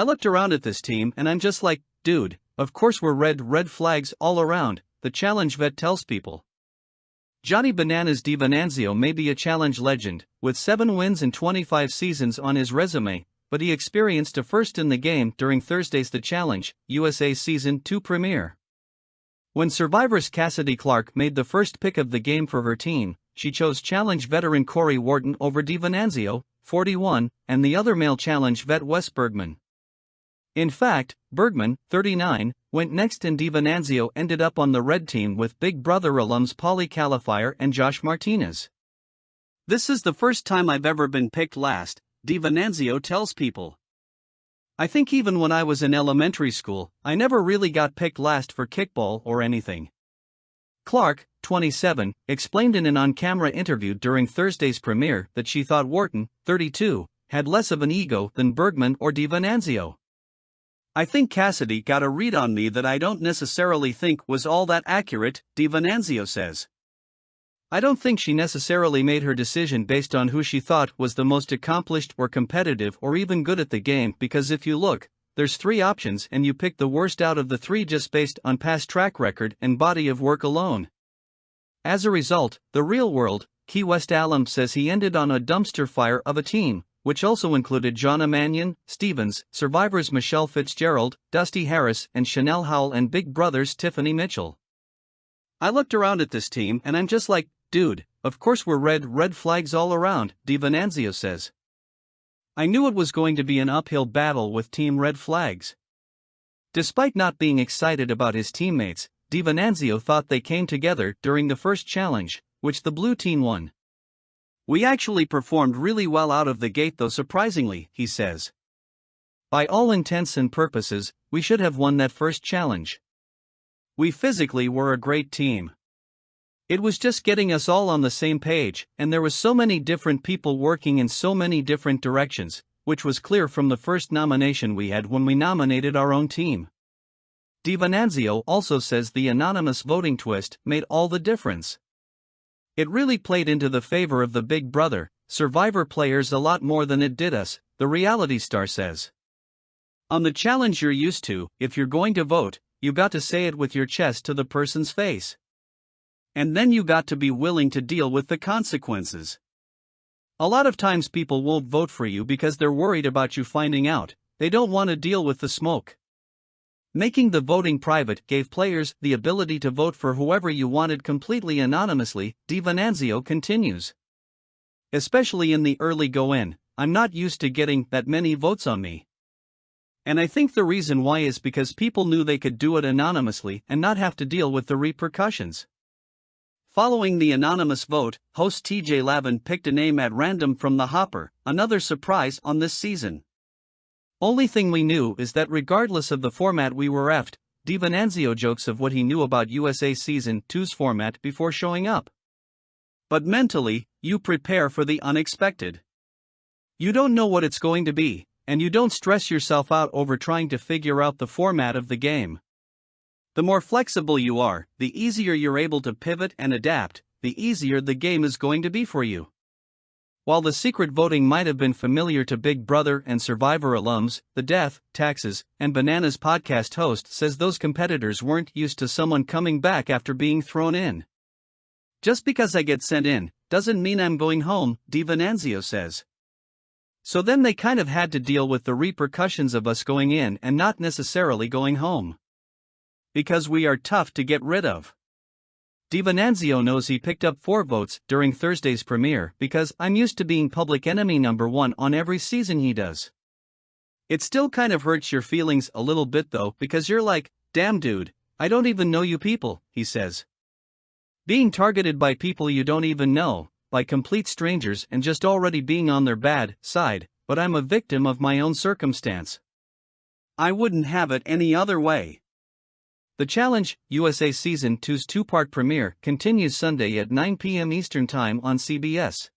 I looked around at this team and I'm just like, dude, of course we're red flags all around, the challenge vet tells People. Johnny Bananas DiVinanzio may be a challenge legend, with 7 wins and 25 seasons on his resume, but he experienced a first in the game during Thursday's The Challenge, USA Season 2 premiere. When Survivor's Cassidy Clark made the first pick of the game for her team, she chose challenge veteran Corey Wharton over DiVinanzio, 41, and the other male challenge vet Wes Bergman. In fact, Bergman, 39, went next and DiVinanzio ended up on the red team with Big Brother alums Paulie Califier and Josh Martinez. This is the first time I've ever been picked last, DiVinanzio tells People. I think even when I was in elementary school, I never really got picked last for kickball or anything. Clark, 27, explained in an on-camera interview during Thursday's premiere that she thought Wharton, 32, had less of an ego than Bergman or DiVinanzio. I think Cassidy got a read on me that I don't necessarily think was all that accurate, DiVinanzio says. I don't think she necessarily made her decision based on who she thought was the most accomplished or competitive or even good at the game, because if you look, there's 3 options and you pick the worst out of the 3 just based on past track record and body of work alone. As a result, The Real World, Key West alum says he ended on a dumpster fire of a team, which also included Jonna Mannion, Stevens, Survivor's Michelle Fitzgerald, Dusty Harris and Chanel Howell and Big Brother's Tiffany Mitchell. I looked around at this team and I'm just like, dude, of course we're red flags all around, DiVinanzio says. I knew it was going to be an uphill battle with Team Red Flags. Despite not being excited about his teammates, DiVinanzio thought they came together during the first challenge, which the blue team won. We actually performed really well out of the gate though, surprisingly, he says. By all intents and purposes, we should have won that first challenge. We physically were a great team. It was just getting us all on the same page, and there was so many different people working in so many different directions, which was clear from the first nomination we had when we nominated our own team. DiVinanzio also says the anonymous voting twist made all the difference. It really played into the favor of the Big Brother, Survivor players a lot more than it did us, the reality star says. On the challenge you're used to, if you're going to vote, you got to say it with your chest to the person's face. And then you got to be willing to deal with the consequences. A lot of times people won't vote for you because they're worried about you finding out, they don't want to deal with the smoke. Making the voting private gave players the ability to vote for whoever you wanted completely anonymously, DiVinanzio continues. Especially in the early go-in, I'm not used to getting that many votes on me. And I think the reason why is because people knew they could do it anonymously and not have to deal with the repercussions. Following the anonymous vote, host TJ Lavin picked a name at random from the hopper, another surprise on this season. Only thing we knew is that regardless of the format we were effed, DiVinanzio jokes of what he knew about USA Season 2's format before showing up. But mentally, you prepare for the unexpected. You don't know what it's going to be, and you don't stress yourself out over trying to figure out the format of the game. The more flexible you are, the easier you're able to pivot and adapt, the easier the game is going to be for you. While the secret voting might have been familiar to Big Brother and Survivor alums, the Death, Taxes, and Bananas podcast host says those competitors weren't used to someone coming back after being thrown in. Just because I get sent in, doesn't mean I'm going home, DiVinanzio says. So then they kind of had to deal with the repercussions of us going in and not necessarily going home. Because we are tough to get rid of. DiVinanzio knows he picked up 4 votes during Thursday's premiere because I'm used to being public enemy number 1 on every season he does. It still kind of hurts your feelings a little bit though, because you're like, damn dude, I don't even know you people, he says. Being targeted by people you don't even know, by complete strangers and just already being on their bad side, but I'm a victim of my own circumstance. I wouldn't have it any other way. The Challenge, USA Season 2's 2-part premiere continues Sunday at 9 p.m. Eastern Time on CBS.